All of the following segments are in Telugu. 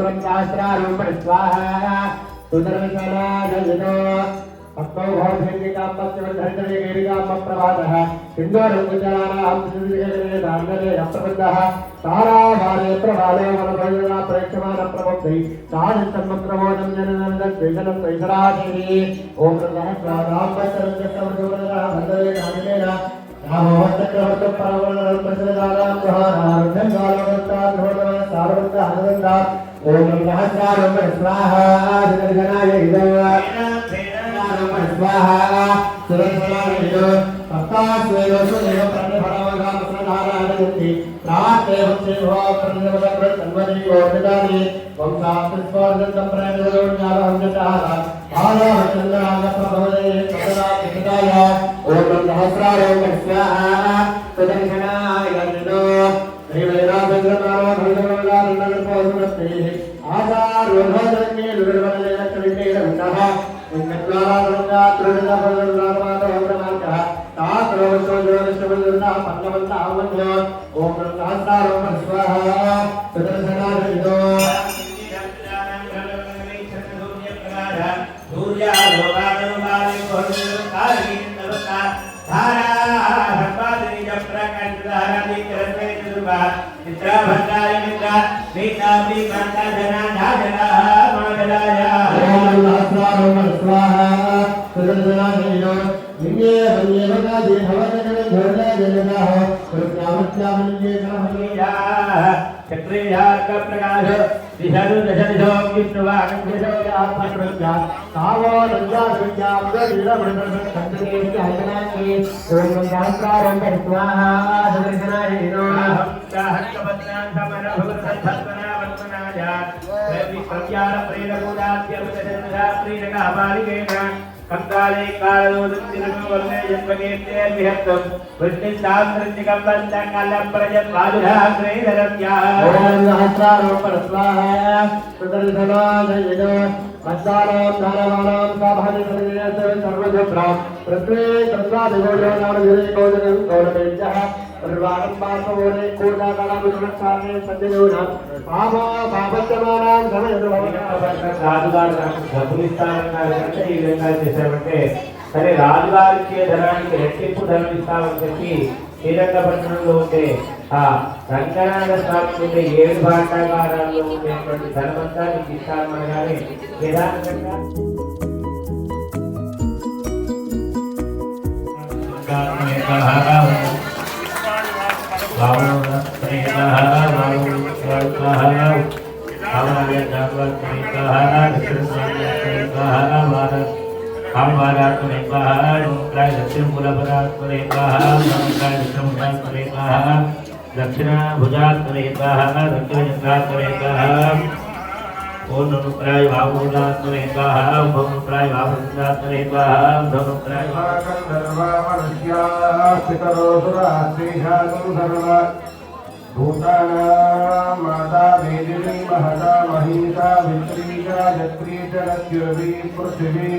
ब्रह्मास्त्रारूपण स्वाहा सुदर्शनायनो अत्तौ भवद्भिर्निकामत्सवर्धरितवेगेरिकामप्रभातः सिन्दूरमुज्जलानां सुदीर्घगणे दार्गले अप्रबद्धः तारावारे प्रभाले वनभजना प्रेक्षमाणप्रबुद्धै साधितन्मत्रमोदं जननन्दद्वेषणं वैसरादेवी ॐ प्रदहस्वादाम्बचरञ्जस्तमजोगरः वन्दे नामिकेन रामवच्चक्रवर्तः परमवरणं प्रसदानां प्रहारारुद्धङ्गालवन्ताद्धोर्णः सारवन्तः ॐ प्रदहस्वारूपण स्वाहा सुदर्शनाय स्वाहा सुरक्षणायो तत्तास्वेनो सुदेव प्रणभरावगामसधारादयन्ति प्रातेवत्से भवाप्रतिदेवतप्रतन्वनि ओर्दिदानि वंशास्त्रिस्वर्धन्तं प्रणयोन्यालहंजताः आलावचन्द्रागप्रभवदे तदा पिताय ॐ सहस्रारोपण स्वाहा सुदर्शनाय गणो दैवैराजन्द्रनामो भगवदानन्दपोषणस्ते आचार्योधोदन्ये दुर्वललेलक्षविण्डेरविन्दः कंकाले कालोदुत्तिरनु वर्णे जन्मकेते विहत्तम वृष्टिशास्त्रज्ञकं वन्दकालं प्रजत् बालुधाग्रेधरत्याः ओम सहस्रारोपण स्वाहा सुदर्शनाय मत्सारां दानवानां साभानि सर्वेषु सर्वजप्रां पृथ्वी तत्त्वादिगोजो नाम विरेकोजनं गौरवेज्यः परिवारं पार्श्वोरे कोटाकानां विष्णुसारे सज्जयोनां पापा पापत्यमानां సమయనుభవం ఈ విధంగా చేశామంటే సరే రాజుగారి ఇచ్చే ధనానికి రెట్టింపు ధనం ఇస్తామని చెప్పి శ్రీరంగపట్నంలో ఉండే ఆ రంగనాథ స్వామి ఉండే 7 భాండాగారాల్లో ఉండేటువంటి ధనమంతా నీకు ఇస్తామనగానే నిదానంగా दक्षिण भुजात्मनेकाः दक्षिणचन्द्रात्मनेकाः ओम नमोप्राय भावोदात्मनेकाः ओम नमोप्राय भावोदात्मनेकाः ओम नमोप्राय भूतानां माता वेदिनी महता महिषा वित्रीजा जत्रीजा नद्योवी पृथिवी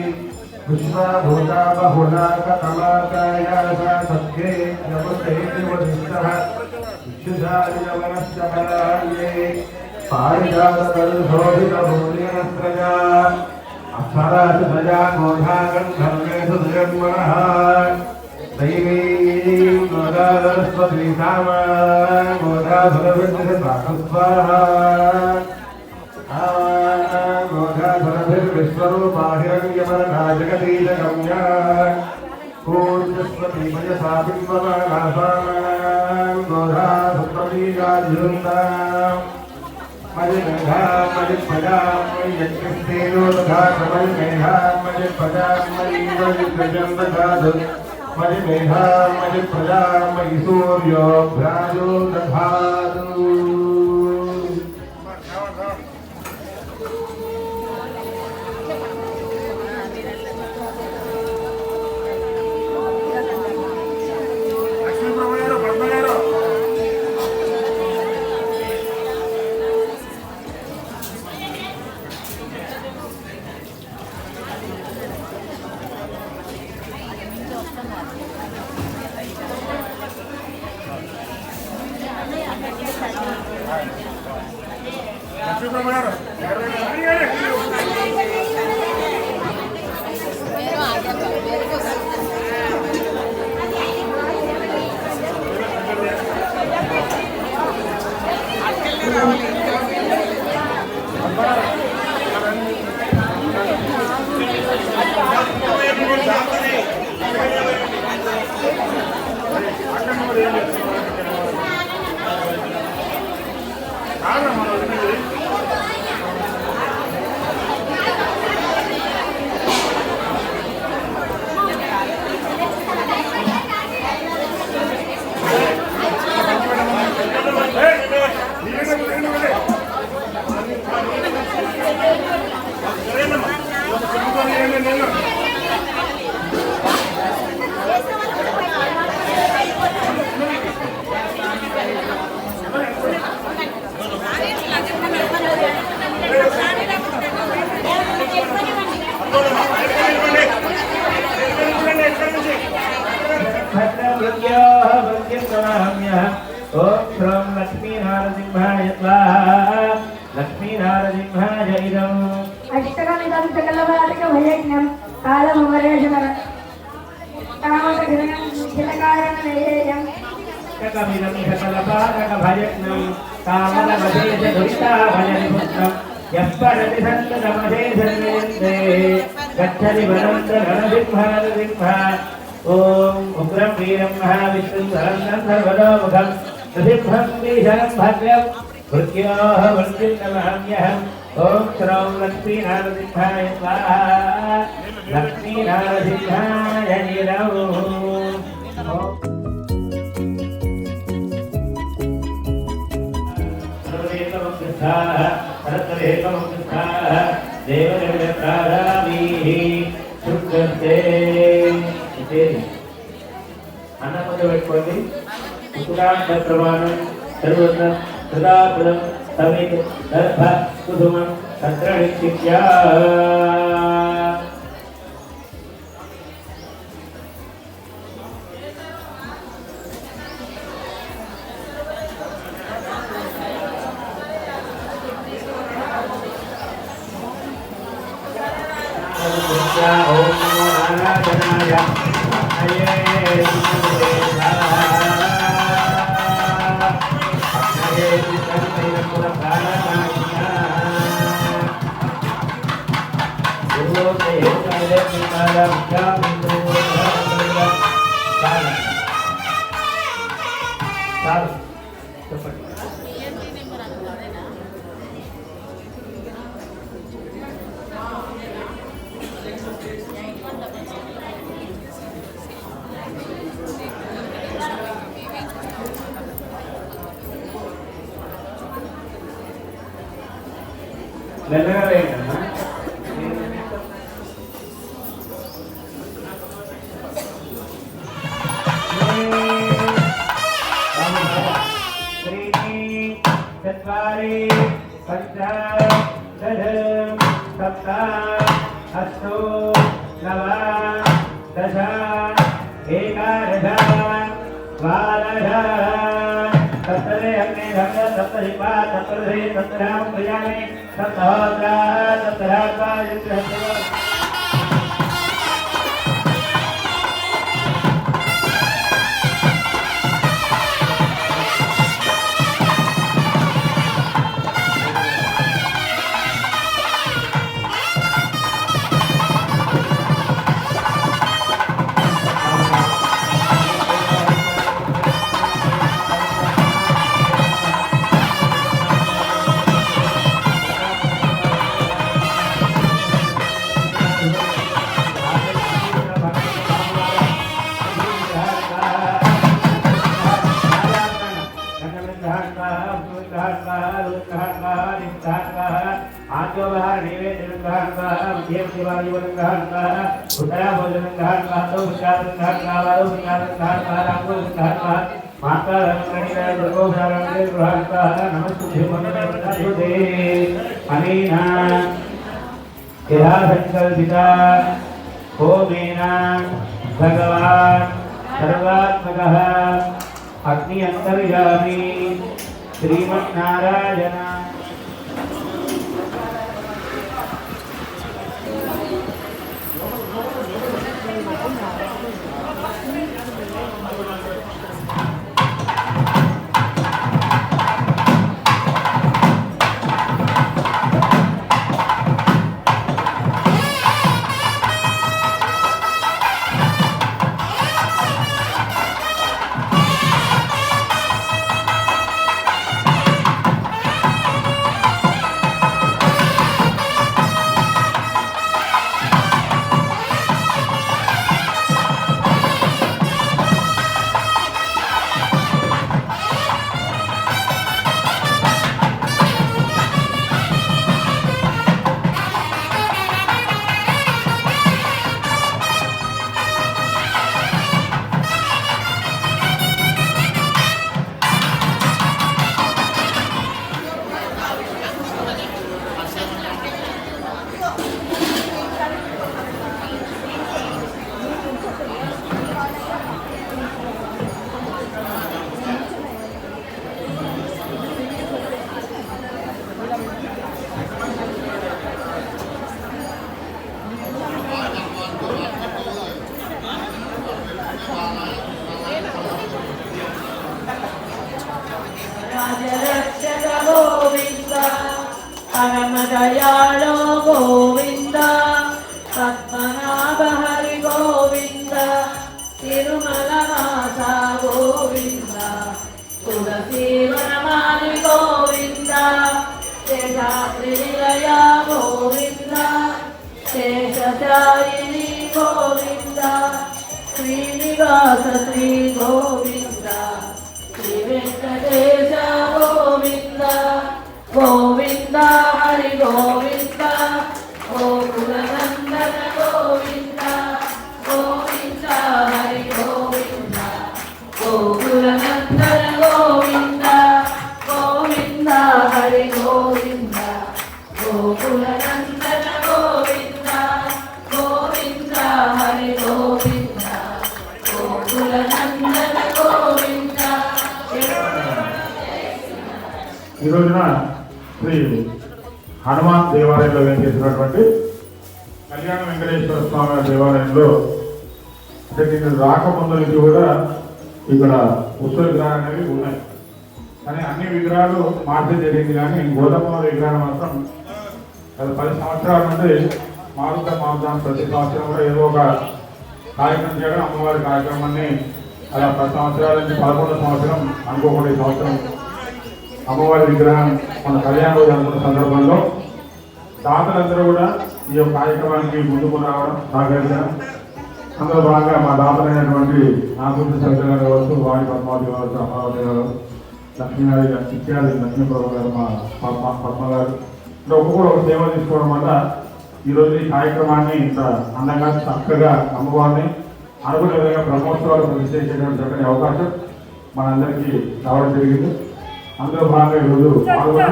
विश्वा भूता बहुला कतमाकाया सा सत्ये नमस्ते वदिष्ठः विशुद्धाय नमः శ్యామలాస్యపరాయే పారిజాతకల్శోభితమూల్యనస్రజా అప్సరాసు ప్రజా గోధాగంధర్వేషు ధర్మణః దైవీం గోదాసరస్వతీ సామా గోదాసురవిద్యుత్స్వాహా గోదాసురభిర్విశ్వరూపాహిరణ్యమరణా జగదీశగమ్యా పూర్ణస్వతీ మయసా బింబమానాసామాన్ గోదాసుప్రదీగాదిరుందాం మజిమేఘాం మజిపజాం యజ్ఞస్థేనో తథా సమల్మేఘాం మజిపజాం మయీవజిద్విజం దధాతు మజిమేఘాం మజిప్రజాం మయి సూర్యో భ్రాజో దధాతు. ओम श्रम लक्ष्मी नारसिंहाय स्वाहा लक्ष्मी नारसिंहाय इदम् अष्टकमिदं सकलवादिकभयज्ञं कालमवरेशनर कामकधिरणं हितकारणमेयं सकमिदं सकलपादकभयज्ञं कामलमधेशधुरिताभयनिपुत्रं यः पठति सन्ततमधेशन्यन्ते गच्छति वदन्तगणसिंहानसिंह ओम उग्रं वीरं महाविष्णुं धरन्नं सर्वतोमुखं नृसिंहं भीषणं भद्रं मृत्योः मृत्युं नमाम्यहम् ओम श्रौं लक्ष्मीनारसिंहाय स्वाहा लक्ष्मीनारसिंहाय नमः అన్నపద పెట్టుకోండి ఉత్తరాంత ప్రమాణం సర్వత్ర సదాపురం సమిత్ దర్భ కుసుమం తత్రనిత్యా ఓం నమో నారాయణాయ మెల్లగా వేయండి चत्वारि पंच दश सप्त अष्टो नव दश एकादश द्वादश सप्तमे अग्ने सप्तहिपा सप्तधे सप्तधाम प्रजाने सप्तहोत्रा सप्तधात्वा युद्धः संकल्पिता होमेन भगवान् सर्वात्मकः अग्नि अंतर्यामी श्रीमन्नारायण परमदयालो गोविंद पद्मनाभ हरि गोविंद तिरुमलवासा गोविंद तुलसीवनमालि गोविंद शेषाद्रिनिलया गोविंद शेषशायिनी गोविंद श्रीनिवास श्री गोविंद श्री वेंकटेश गोविंद गोविंद हरि गोविंद गोकुलनंदन गोविंद गोविंद हरि गोविंद गोकुलनंदन गोविंद गोविंद हरि गोविंद गोकुलनंदन गोविंद गोविंद हरि गोविंद गोकुलनंदन गोविंद ఈ రోజున శ్రీ హనుమాన్ దేవాలయంలో వేయించేసినటువంటి కళ్యాణ వెంకటేశ్వర స్వామి దేవాలయంలో అంటే నేను రాకముందు నుంచి కూడా ఇక్కడ ఉత్సవ విగ్రహాలు అనేవి ఉన్నాయి. కానీ అన్ని విగ్రహాలు మార్చడం జరిగింది. కానీ గోధుమ విగ్రహం మాత్రం గత 10 సంవత్సరాల నుండి మారుతాం. ప్రతి సంవత్సరం కూడా ఏదో ఒక కార్యక్రమం చేయడం, అమ్మవారి కార్యక్రమాన్ని అలా 10 సంవత్సరాల నుంచి 11వ సంవత్సరం అనుకోకుండా ఈ సంవత్సరం అమ్మవారి విగ్రహం మన కళ్యాణ రోజు అనుకున్న సందర్భంలో దాతలందరూ కూడా ఈ యొక్క కార్యక్రమానికి ముందుకు రావడం సహకరించడం. అందులో భాగంగా మా దాతలైనటువంటి నాగుంటి సవిత గారు కావచ్చు, వాణి పద్మావతి కావచ్చు, అమరావతి గారు, లక్ష్మీనారాయణ గారు, ఇత్యాది లక్ష్మీప్రభు గారు, మా పద్మ గారు అంటే ఒక్కొక్కరు ఒక సేవ తీసుకోవడం వల్ల ఈరోజు ఈ కార్యక్రమాన్ని ఇంత అందంగా చక్కగా అమ్మవారిని అనుకునే విధంగా బ్రహ్మోత్సవాలు ప్రతిష్ఠించేటువంటి చక్కని అవకాశం మనందరికీ రావడం జరిగింది. అందులో భాగంగా ఈరోజు పాల్గొన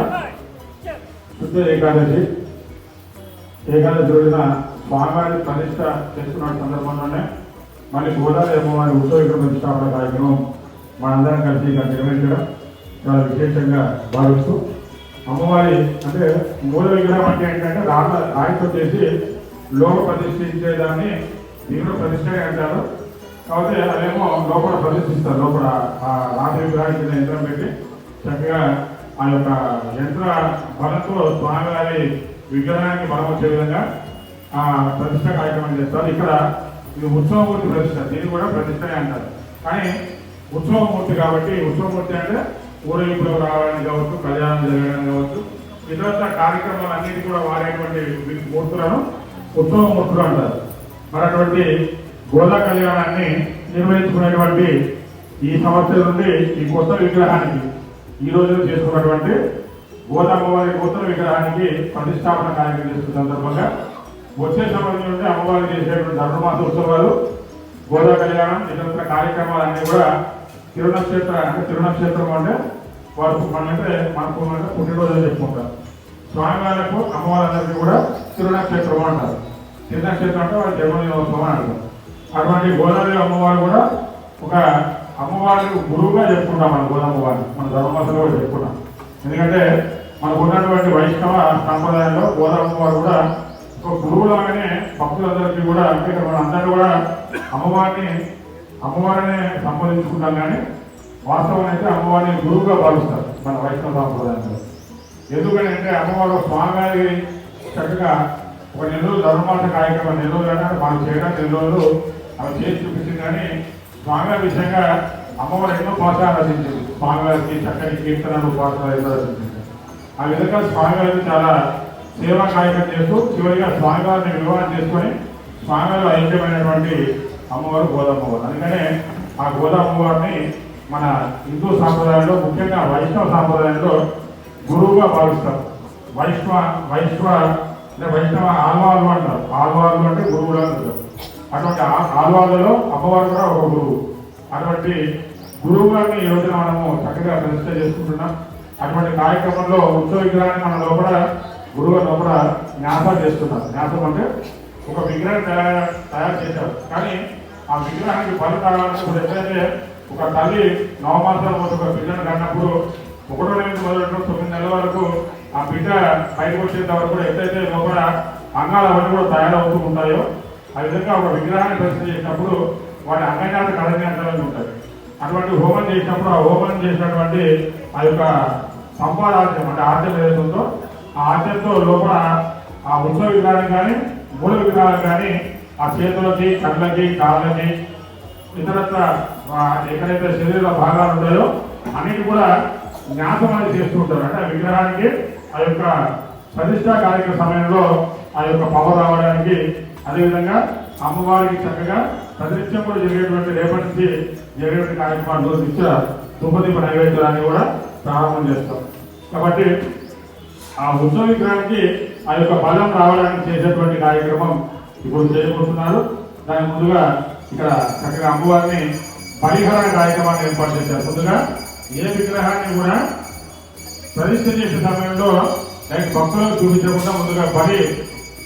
శుద్ధ ఏకాదశి రోజున స్వామివారి ప్రతిష్ట చేసుకున్న సందర్భంలోనే మళ్ళీ గోదావరి అమ్మవారి ఉత్సవ ప్రతిష్టాపన కార్యక్రమం మనందరం కలిసి ఇక్కడ నిర్వహించడం చాలా విశేషంగా భావిస్తూ అమ్మవారి అంటే మూల విగ్రహం అంటే ఏంటంటే రాయితో చేసి లోపల ప్రతిష్ఠించేదాన్ని దీనిలో ప్రతిష్ట అంటారు. కాబట్టి అదేమో లోపల ప్రతిష్ఠిస్తారు. లోపల ఆ రాతి విగ్రహానికి యంత్రం పెట్టి చక్కగా ఆ యొక్క యంత్ర బలంతో స్వామివారి విగ్రహానికి బలం వచ్చే విధంగా ఆ ప్రతిష్ట కార్యక్రమం చేస్తారు. ఇక్కడ ఇది ఉత్సవమూర్తి ప్రతిష్ట, దీన్ని కూడా ప్రతిష్టనే అంటారు. కానీ ఉత్సవమూర్తి కాబట్టి ఉత్సవమూర్తి అంటే ఊరేగింపులో రావడానికి కావచ్చు, కళ్యాణం జరగడానికి కావచ్చు, ఇతర కార్యక్రమాలన్నిటి కూడా వాడేటువంటి మూర్తులను ఉత్సవమూర్తులు అంటారు. మరి అటువంటి గోదా కళ్యాణాన్ని నిర్వహించుకునేటువంటి ఈ సంవత్సరం నుండి ఈ కొత్త విగ్రహానికి ఈ రోజు చేసుకున్నటువంటి గోదామ్మవారి నూతన విగ్రహానికి ప్రతిష్టాపన కార్యక్రమం చేస్తున్న సందర్భంగా వచ్చే సంవత్సరం నుండి అమ్మవారికి చేసేటువంటి ధర్మమాస ఉత్సవాలు, గోదా కళ్యాణం, ఇతర కార్యక్రమాలన్నీ కూడా తిరునక్షత్రం అంటే వారు అంటే మనకు పుట్టినరోజు అని చెప్పుకుంటారు. స్వామివారికి అమ్మవారందరికీ కూడా తిరునక్షత్రం అంటారు. తిరునక్షత్రం అంటే వారి జన్మదినోత్సవం అని అంటారు. అటువంటి గోదావరి అమ్మవారు కూడా ఒక అమ్మవారి గురువుగా చెప్పుకుంటాం. మన గోదామ్మవారిని మన ధర్మమాసంలో కూడా చెప్పుకుంటాం. ఎందుకంటే మనకు ఉన్నటువంటి వైష్ణవ సాంప్రదాయంలో గోదామ్మవారు కూడా ఒక గురువులాగానే భక్తులందరికీ కూడా అంటే మన అందరూ కూడా అమ్మవారిని సంబోధించుకుంటాం. కానీ వాస్తవం అయితే అమ్మవారిని గురువుగా భావిస్తారు మన వైష్ణవ సాంప్రదాయంలో. ఎందుకని అంటే అమ్మవారు స్వామివారి చక్కగా ఒక నెల్లూరు ధర్మమాస కార్యక్రమం నెల్లూరు అంటే మనం చేయడానికి నెల్లూరు అవి చేసి చూపించింది. కానీ స్వామివారి విషయంగా అమ్మవారు ఎన్నో పాఠాలు రచించింది. స్వామివారికి చక్కని కీర్తనలు పాఠాలు ఎన్నో రచించింది. ఆ విధంగా స్వామివారికి చాలా సేవా కార్యక్రమం చేస్తూ చివరిగా స్వామివారిని వివాహం చేసుకొని స్వామివారి ఐక్యమైనటువంటి అమ్మవారు గోదామ్మవారు. అందుకనే ఆ గోదామ్మవారిని మన హిందూ సాంప్రదాయంలో ముఖ్యంగా వైష్ణవ సాంప్రదాయంలో గురువుగా భావిస్తారు. వైష్ణవ ఆల్వార్లు అంటారు. ఆల్వార్లు అంటే గురువులు అంటారు. అటువంటి ఆల్వార్లలో అమ్మవారు కూడా ఒక గురువు. అటువంటి గురువు గారిని ఈ రోజున మనము చక్కగా ప్రతిష్ట చేసుకుంటున్నాం. అటువంటి కార్యక్రమంలో ఉత్సవ విగ్రహాన్ని మన లోపల గురువు లోపల న్యాసం చేస్తున్నారు. న్యాసం అంటే ఒక విగ్రహం తయారు చేశారు. కానీ ఆ విగ్రహానికి బలి కావాలన్నప్పుడు ఎప్పుడైతే ఒక తల్లి నవమాసాల ఒక బిడ్డను కన్నప్పుడు 1వ నెల మొదలు 9 నెలల వరకు ఆ బిడ్డ బయటకు వచ్చేంత వరకు కూడా ఎప్పుడైతే లోపల అంగాలు అవన్నీ కూడా తయారవుతూ ఉంటాయో ఆ విధంగా ఒక విగ్రహాన్ని ప్రతిష్ఠ చేసినప్పుడు వాటి అంగజాత కళాంతరాలు ఉంటాయి. అటువంటి హోమం చేసినప్పుడు ఆ హోమం చేసినటువంటి ఆ యొక్క సంపాదార్జం అంటే ఆర్జం ఏదైతుందో ఆ ఆర్జంతో లోపల ఆ ఉత్సవ విగ్రహం కానీ మూల విగ్రహాలు కానీ ఆ చేతులకి, కళ్ళకి, కాళ్ళకి, ఇతరత్ర ఎక్కడైతే శరీర భాగాలు ఉంటాయో అన్నిటి కూడా న్యాసం అనేది చేస్తూ ఉంటారు. అంటే ఆ విగ్రహానికి ఆ యొక్క ప్రతిష్టా కార్యక్రమ సమయంలో ఆ యొక్క పవర్ రావడానికి, అదేవిధంగా అమ్మవారికి చక్కగా ప్రతినిత్యం కూడా జరిగేటువంటి రేపటి నుంచి జరిగేటువంటి కార్యక్రమాలు నిత్య ధూపదీప నైవేద్యాన్ని కూడా ప్రారంభం చేస్తాం. కాబట్టి ఆ ఉత్సవ విగ్రహానికి ఆ యొక్క బలం రావడానికి చేసేటువంటి కార్యక్రమం ఇప్పుడు చేయబోతున్నారు. దాని ముందుగా ఇక్కడ చక్కగా అమ్మవారిని పరిహార కార్యక్రమాన్ని ఏర్పాటు చేశారు. ముందుగా ఏ విగ్రహాన్ని కూడా ప్రతిష్ఠ చేసే సమయంలో భక్తులకు చూపించకుండా ముందుగా బలి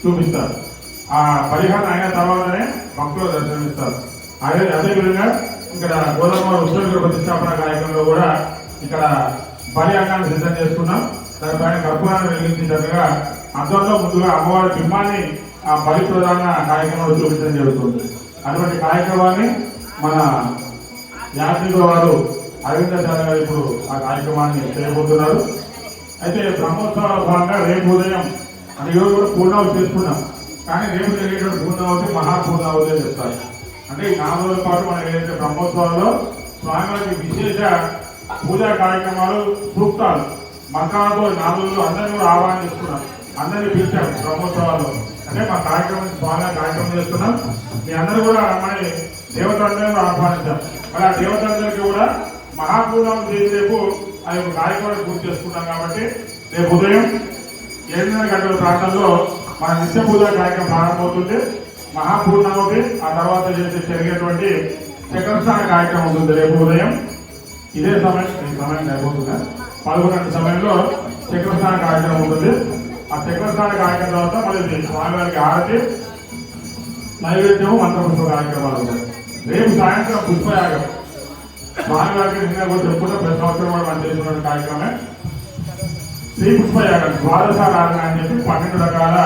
చూపిస్తారు. ఆ పరిహారం అయిన తర్వాతనే భక్తులు దర్శనమిస్తారు. అదేవిధంగా ఇక్కడ గోదావరి ఉత్సవ ప్రతిష్టాపన కార్యక్రమంలో కూడా ఇక్కడ బలి అంగాన్ని సిద్ధం చేసుకున్నాం. దానిపైన కర్పూరాన్ని వెలిగించి చక్కగా అద్దంలో ముందుగా అమ్మవారి బింబాన్ని ఆ బలి ప్రధాన కార్యక్రమంలో చూపించడం జరుగుతుంది. అటువంటి కార్యక్రమాన్ని మన యాత్రిక వారు అరవిందాచార్య గారు ఇప్పుడు ఆ కార్యక్రమాన్ని చేయబోతున్నారు. అయితే బ్రహ్మోత్సవాల భాగంగా రేపు ఉదయం అంటే ఈరోజు కూడా పూర్ణావతి చేసుకున్నాం. కానీ రేపు జరిగేటువంటి పూర్ణావతి మహాపూర్ణావతి అని చెప్తారు. అంటే ఈ 4 రోజుల పాటు మనం ఏదైతే బ్రహ్మోత్సవాల్లో స్వామివారికి విశేష పూజా కార్యక్రమాలు, సూక్తాలు, మంత్రాలతో 4 రోజులు అందరినీ కూడా ఆహ్వానిస్తున్నాం. అందరినీ పిలిచాం బ్రహ్మోత్సవాల్లో. అంటే మా కార్యక్రమం స్వామిగా కార్యక్రమం చేస్తున్నాం. మీ అందరూ కూడా రమ్మని దేవతలందరూ ఆహ్వానించాం. మరి ఆ దేవతలందరికీ కూడా మహాపూర్ణావతి చేసి రేపు ఆ యొక్క కార్యక్రమాన్ని పూర్తి చేసుకుంటాం. కాబట్టి రేపు ఉదయం 7:30 గంటల ప్రాంతంలో మన నిత్య పూజా కార్యక్రమం ప్రారంభమవుతుంది. మహాపూర్ణావతి ఆ తర్వాత జరిగేటువంటి చక్రస్నాన కార్యక్రమం ఉంటుంది రేపు ఉదయం. ఇదే సమయం అయిపోతుంది 11 గంటల సమయంలో చక్రస్నాన కార్యక్రమం ఉంటుంది. ఆ చక్రస్నాన కార్యక్రమం తర్వాత మళ్ళీ స్వామివారికి ఆరతి, నైవేద్యము, మంత్రపుష్ప కార్యక్రమాలు ఉంటాయి. రేపు సాయంత్రం పుష్పయాగం స్వామివారికి నిన్న కూడా చెప్పుకుంటే ప్రతి సంవత్సరం కూడా మనం చేస్తున్న కార్యక్రమమే శ్రీ పుష్పయాగం ద్వాదశారాధన అని చెప్పి 12 రకాల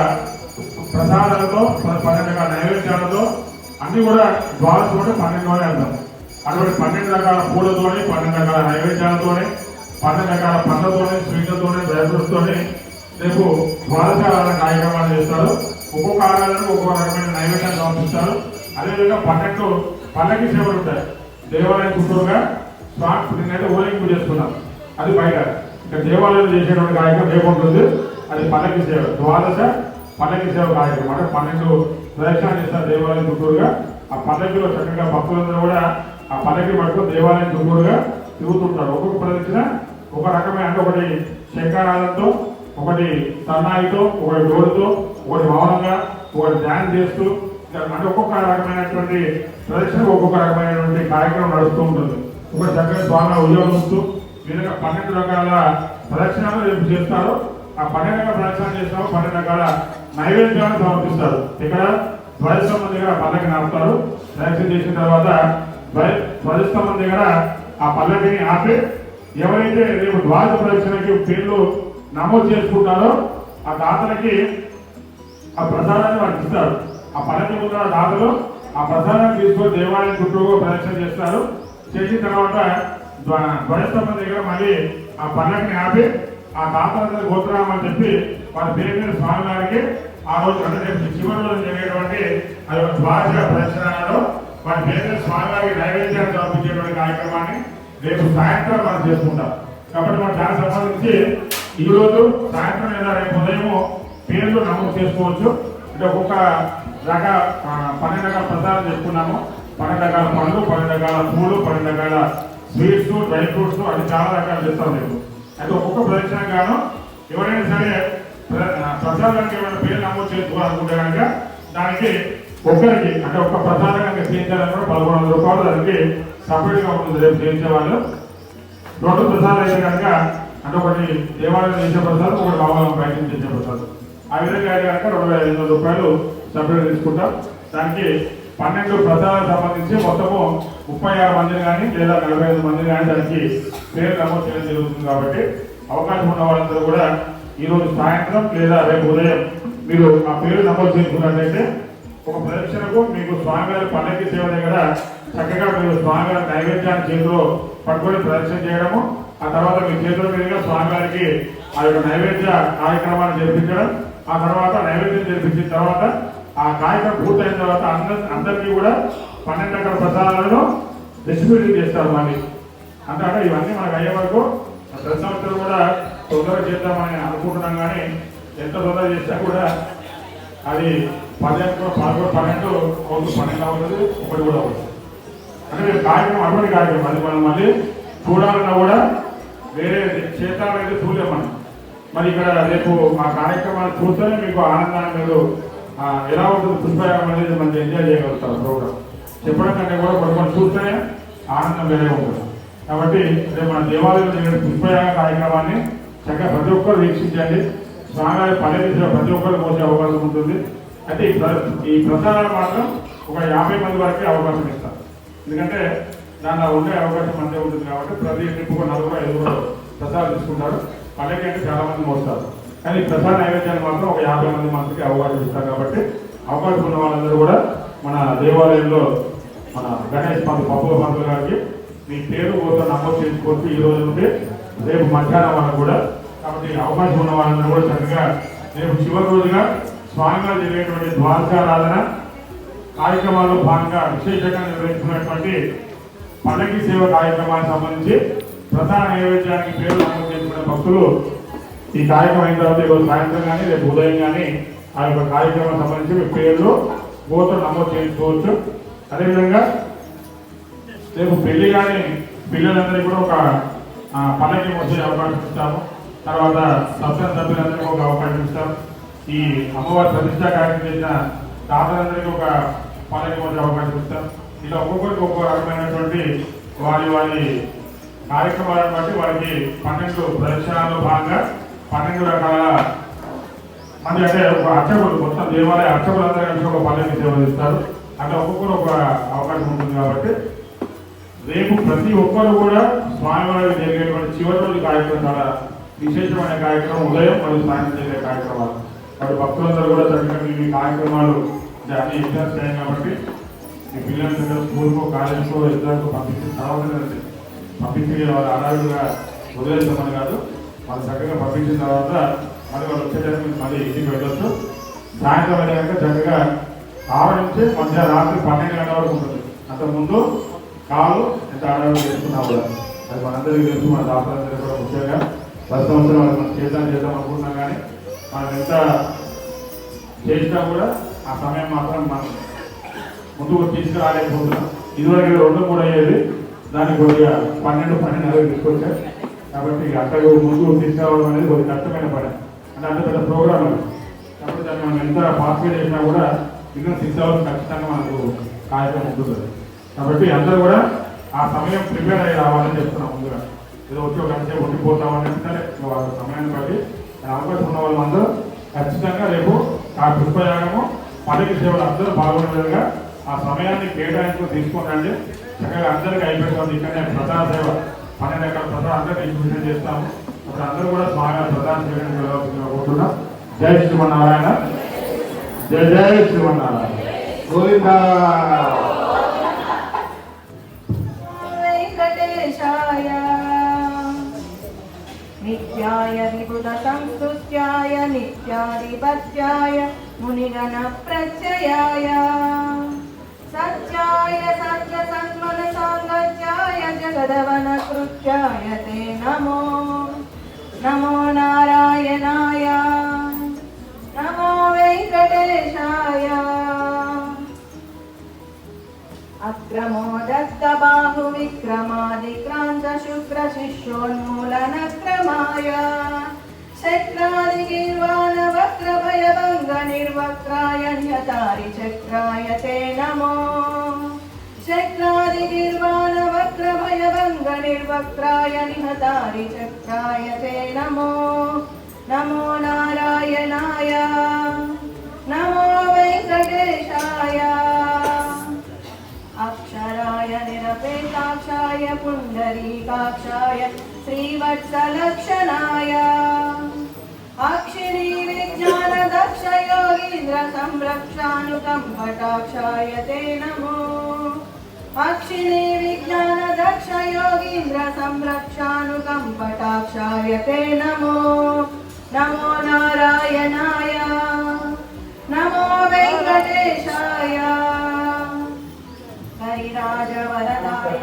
ప్రసాదాలతో 12 రకాల నైవేద్యాలతో అన్ని కూడా ద్వాదశం అంటే 12లోనే అంటాం. అటువంటి 12 రకాల పూలతోని 12 రకాల నైవేద్యాలతోని 12 రకాల పండ్లతోని స్వీట్లతోని డ్రై ఫ్రూట్స్తోని రేపు ద్వాదశారాధన కార్యక్రమాలు చేస్తారు. ఒక్కొక్క ఆరాధనకు ఒక్కొక్క రకమైన నైవేద్యాన్ని సమర్పిస్తారు. అదేవిధంగా 12 పల్లకి సేవలు ఉంటాయి. దేవాలయం చుట్టూరుగా స్వామి నిన్నైతే ఊరేగింపు చేసుకున్నాం, అది బయట. ఇక్కడ దేవాలయం చేసేటువంటి కార్యక్రమం రేపు ఉంటుంది, అది పల్లకి సేవ, ద్వాదశ పల్లకి సేవ కార్యక్రమం. అంటే 12 ప్రదక్షిణాలు చేస్తారు దేవాలయం చుట్టూరుగా. ఆ పల్లకిలో చక్కగా భక్తులందరూ కూడా ఆ పల్లకి పట్టుకుని దేవాలయం చుట్టూరుగా తిరుగుతుంటారు. ఒక్కొక్క ప్రదక్షిణ ఒక రకమైన, అంటే ఒకటి శంఖారాధనతో, ఒకటి సన్నాయితో, ఒకటి డోలుతో, ఒకటి మౌనంగా, ఒకటి ధ్యానం చేస్తూ, అంటే ఒక్కొక్క రకమైనటువంటి ప్రదక్షిణ ఒక్కొక్క రకమైనటువంటి కార్యక్రమం నడుస్తూ ఉంటుంది. ఒక చక్కగా స్వామి ఉద్యోగిస్తూ ఈ విధంగా 12 రకాల ప్రదక్షిణాలు రేపు చేస్తారు. ఆ 12 రకాల ప్రదక్షిణాలు చేస్తాము, 12 రకాల నైవేద్యాలను సమర్పిస్తారు. ఇక్కడ ధ్వజస్తంభం దగ్గర పల్లకి నడుపుతారు. ప్రదక్షిణ చేసిన తర్వాత ధ్వజస్తంభం దగ్గర ఆ పల్లకిని ఆపి ఎవరైతే రేపు ద్వాదశ ప్రదక్షిణకి పేర్లు నమోదు చేసుకుంటారో ఆ దాతలకి ఆ ప్రసాదాన్ని వారికి ఇస్తారు. ఆ పల్లకి ముందర దాతలు ఆ ప్రసాదాన్ని తీసుకొని దేవాలయం చుట్టూ ప్రదక్షిణ చేస్తారు. చేసిన తర్వాత ధ్వజస్తంభం దగ్గర మళ్ళీ ఆ పల్లకిని ఆపి ఆ దాతలందరూ గోత్రామని చెప్పి వారి పేరు మీద స్వామివారికి ఆ రోజు, అంటే రేపు చివరి రోజు జరిగేటువంటి అది ద్వాదశ ప్రదక్షిణలో వారి పేరు మీద స్వామివారికి నైవేద్యాన్ని సమర్పించేటువంటి కార్యక్రమాన్ని రేపు సాయంత్రం మనం చేసుకుంటాం. కాబట్టి మనం దానికి సంబంధించి ఈ రోజు సాయంత్రం లేదా రేపు ఉదయం పేర్లు నమోదు చేసుకోవచ్చు. అంటే ఒక్కొక్క రకాల 12 రకాల ప్రసాదాలు చేసుకున్నాము. 12 రకాల పండ్లు, 12 రకాల పూలు, 12 రకాల స్వీట్స్, డ్రై ఫ్రూట్స్, అది చాలా రకాలు చేస్తాం రేపు. అయితే ఒక్కొక్క ప్రదక్షిణ గాను ఎవరైనా సరే ప్రసాదానికి ఏమైనా పేరు నమోదు చేసుకోవాలనుకుంటే కనుక దానికి ఒక్కరికి, అంటే ఒక్క ప్రసాదం కనుక చేయించాలని కూడా 1100 రూపాయలు దానికి సపరేట్గా ఉంటుంది రేపు చేయించే వాళ్ళు. 2 ప్రసాదాలు అయితే కనుక, అంటే ఒకటి దేవాలయం చేసే ప్రసాదం, ఒకటి బాబాలం బయట చేసే ప్రసాదం. ఆ విధంగా అయితే కనుక 2500 రూపాయలు సపరేట్ తీసుకుంటాం. దానికి 12 ప్రసాదాలకు సంబంధించి మొత్తము 36 మందిని కానీ లేదా 45 మందిని కానీ దానికి పేరు నమోదు చేయడం జరుగుతుంది. కాబట్టి అవకాశం ఉన్న వాళ్ళందరూ కూడా ఈరోజు సాయంత్రం లేదా రేపు ఉదయం మీరు ఆ పేరు నమోదు చేసుకున్నట్లయితే ఒక ప్రదక్షిణకు మీకు స్వామివారి పల్లకి సేవ దగ్గర చక్కగా మీరు స్వామివారి నైవేద్యాన్ని చేతిలో పట్టుకొని ప్రదక్షిణ చేయడము, ఆ తర్వాత మీ చేతుల మీదుగా స్వామివారికి ఆ యొక్క నైవేద్య కార్యక్రమాన్ని జరిపించడం, ఆ తర్వాత నైవేద్యం జరిపించిన తర్వాత ఆ కార్యక్రమం పూర్తయిన తర్వాత అందరికీ కూడా 12 రకాల ప్రసాదాలను డిస్ట్రిబ్యూట్ చేస్తారు. మళ్ళీ అంటే ఇవన్నీ మనకు అయ్యే వరకు ప్రతి సంవత్సరం కూడా తొందరగా చేద్దామని అనుకుంటున్నాం. కానీ ఎంత తొందరగా చేసినా కూడా అది 11, 12 అవుతుంది, ఒకటి కూడా అవుతుంది. అంటే కార్యక్రమం అటువంటి కార్యక్రమం అది మనం మళ్ళీ చూడాలన్నా కూడా వేరే క్షేత్రాలైతే చూడలేం మనం. మరి ఇక్కడ రేపు ఆ కార్యక్రమాన్ని చూస్తేనే మీకు ఆనందాన్ని మీరు ఎలా ఉంటుంది పుష్పయాగం అనేది మనం ఎంజాయ్ చేయగలుగుతారు. ప్రోగ్రామ్ చెప్పడం కంటే కూడా కొన్ని చూస్తేనే ఆనందం వేరే ఉంటుంది. కాబట్టి రేపు మన దేవాలయంలో జరిగిన పుష్పయాగ కార్యక్రమాన్ని చక్కగా ప్రతి ఒక్కరు వీక్షించండి. స్వామివారి పల్లెకి ప్రతి ఒక్కరు మోసే అవకాశం ఉంటుంది. అయితే ఈ ప్రసాదాలు మాత్రం ఒక 50 మంది వరకే అవకాశం ఇస్తారు. ఎందుకంటే దాంట్లో ఉండే అవకాశం అంతే ఉంటుంది. కాబట్టి ప్రతి ట్రిప్ 4-5 ప్రసాదాలు తీసుకుంటారు. పల్లెకి అంటే చాలా మంది మోస్తారు. కానీ ప్రసాద నైవేద్యాన్ని మాత్రం ఒక 50 మంది మందికి అవకాశం ఇస్తారు. కాబట్టి అవకాశం ఉన్న వాళ్ళందరూ కూడా మన దేవాలయంలో మన గణేష్ పప్పుల పంతులు గారికి మీ పేరు కోసం నమోదు చేసుకోవచ్చు ఈ రోజు నుండి రేపు మధ్యాహ్నం వరకు కూడా. కాబట్టి అవకాశం ఉన్న వాళ్ళందరూ కూడా చక్కగా రేపు చివరి రోజుగా స్వామివారు జరిగేటువంటి ద్వాదశారాధన కార్యక్రమాల్లో భాగంగా విశేషంగా నిర్వహించుకున్నటువంటి పల్లకి సేవ కార్యక్రమానికి సంబంధించి ప్రధాన నైవేద్యానికి పేరు నమోదు చేసుకునే భక్తులు ఈ కార్యక్రమం అయిన తర్వాత ఈరోజు సాయంత్రం కానీ రేపు ఉదయం కానీ ఆ యొక్క కార్యక్రమం సంబంధించి మీ పేర్లు గోత్రం నమోదు చేయించుకోవచ్చు. అదేవిధంగా రేపు పెళ్లి కానీ పిల్లలందరికీ కూడా ఒక పల్లకి వచ్చే అవకాశం ఇస్తాము. తర్వాత సత్సంగ సభ్యులందరికీ ఒక అవకాశం ఇస్తాం. ఈ అమ్మవారి ప్రతిష్టా కార్యక్రమం చేసిన దాతలందరికీ ఒక పల్లకి వచ్చే అవకాశం ఇస్తాం. ఇలా ఒక్కొక్కరికి ఒక్కొక్క రకమైనటువంటి వారి కార్యక్రమాలను బట్టి వారికి 12 ప్రదక్షిణాల్లో భాగంగా 12 రకాల మంది, అంటే ఒక అర్చకులు మొత్తం దేవాలయ అర్చకులందరూ కలిసి ఒక పల్లకి సేవ ఇస్తారు. అట్లా ఒక్కొక్కరు ఒక అవకాశం ఉంటుంది. కాబట్టి రేపు ప్రతి ఒక్కరు కూడా స్వామివారికి జరిగేటువంటి చివరి రోజు కార్యక్రమం చాలా విశేషమైన కార్యక్రమం ఉదయం మరియు సాయంత్రం జరిగే కార్యక్రమాలు. కాబట్టి భక్తులందరూ కూడా చక్కగా ఈ కార్యక్రమాలు అన్ని ఎగ్జామ్స్ అయ్యాయి కాబట్టి ఈ పిల్లల దగ్గర స్కూల్కో కాలేజ్కో ఎగ్జామ్కో పంపించిన తర్వాత పంపించి వాళ్ళు అడావుడుగా వదిలేస్తామని కాదు, వాళ్ళు చక్కగా పంపించిన తర్వాత మళ్ళీ వాళ్ళు వచ్చేటప్పుడు మళ్ళీ ఇంటికి వెళ్ళొచ్చు. సాయంత్రం అయ్యాక చక్కగా 6 నుంచి రాత్రి 12 గంటల వరకు ఉంటుంది. అంతకుముందు కాలు ఎంత అడావుడు చేసుకున్నావు కూడా అది మనందరికీ తెలుసు. మన దాతలందరికీ కూడా ముఖ్యంగా 10 సంవత్సరాలు మనం చేద్దాం అనుకుంటున్నాం, కానీ మనం ఎంత చేసినా కూడా ఆ సమయం మాత్రం మనం ముందుకు తీసుకురాలేకపోతున్నాం. ఇదివరకు 2-3 అయ్యేది, దానికి కొద్దిగా 12-12:30 తీసుకొచ్చారు. కాబట్టి అట్టకు ముందుకు తీసుకురావడం అనేది కొద్దిగా కష్టమైన పని. అంటే అంత పెద్ద ప్రోగ్రామ్ అది. కాబట్టి దాన్ని మనం ఎంత ఫాస్ట్గా చేసినా కూడా ఇంకా 6 అవర్స్ ఖచ్చితంగా మనకు కార్యక్రమం ఉంటుంది. కాబట్టి అందరూ కూడా ఆ సమయం ప్రిపేర్ అయ్యి రావాలని చెప్తున్నాం. ముందుగా ఏదో వచ్చి ఒక గంట ఉండిపోతామని సరే, వాళ్ళ సమయాన్ని బట్టి అవకాశం ఉన్న వాళ్ళందరూ ఖచ్చితంగా రేపు ఆ పుష్పయాగము పల్లకి సేవలు అందరూ పాల్గొనేవిధంగా ఆ సమయాన్ని కేటాయించుకుని తీసుకోండి. చక్కగా అందరికీ అయిపోతుంది. ఇక్కడనే ప్రధాన సేవ 12 ఎకరాల ప్రధాన అందరికీ ఇన్స్టిట్యూషన్ చేస్తాము. అప్పుడు అందరూ కూడా స్వామి ప్రధాన చేయడానికి వెళ్ళవలసిందిగా. జై శ్రీమన్నారాయణ, జై జై శ్రీమన్నారాయణ, గోవిందా. వెంకటేశాయ నిత్యాయ విబుధ సంస్తుత్యాయ నిత్యాధిపత్యాయ మునిగణ ప్రత్యయాయ సత్యాయ సత్య సన్మన సాంగత్యాయ జగదవన కృత్యాయ తే నమో నమో నారాయణాయ నమో వెంకటేశాయ. అక్రమోదత్త బాహు విక్రమాదిక్రాంత శుక్ర శిష్యోన్మూలనక్రమాయ చక్రాది గిర్వాణ వక్ర భయభంగ నిర్వక్రాయ న్యతారి చక్రాయ తే నమో చక్రాది గిర్వాణ వక్ర భయభంగ నిర్వక్రాయ నిహతారి చక్రాయ తే నమో నమో నారాయణాయ నమో వెంకటేశాయ. అక్షరాయ నిరపేతాక్షాయ పుండరీకాక్షాయ శ్రీవత్సలక్షణాయ అక్షిరీ విజ్ఞాన దక్ష యోగీంద్ర సంరక్షానుకంపటాక్షాయ తే నమో అక్షిరీ విజ్ఞాన దక్ష యోగీంద్ర సంరక్షానుకంపటాక్షాయ తే నమో నమో నారాయణాయ నమో వెంకటేశాయ. హరిరాజ వరదాయ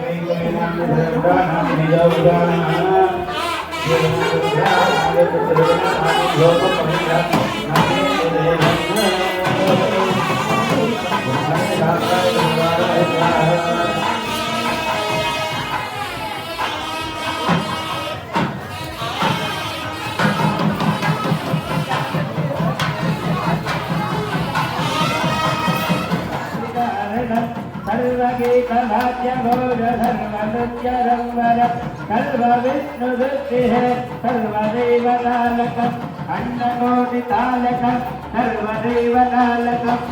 सर्वगीतवाद्यघोषधर्मनृत्यरङ्गर सर्वविष्णुदृष्टिः सर्वदेवतालकम् अण्डकोटितालकम् सर्वदेवतालकम्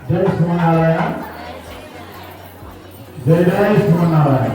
జై శ్రీమన్నారాయణ, జై జై శ్రీమన్నారాయణ.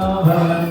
भव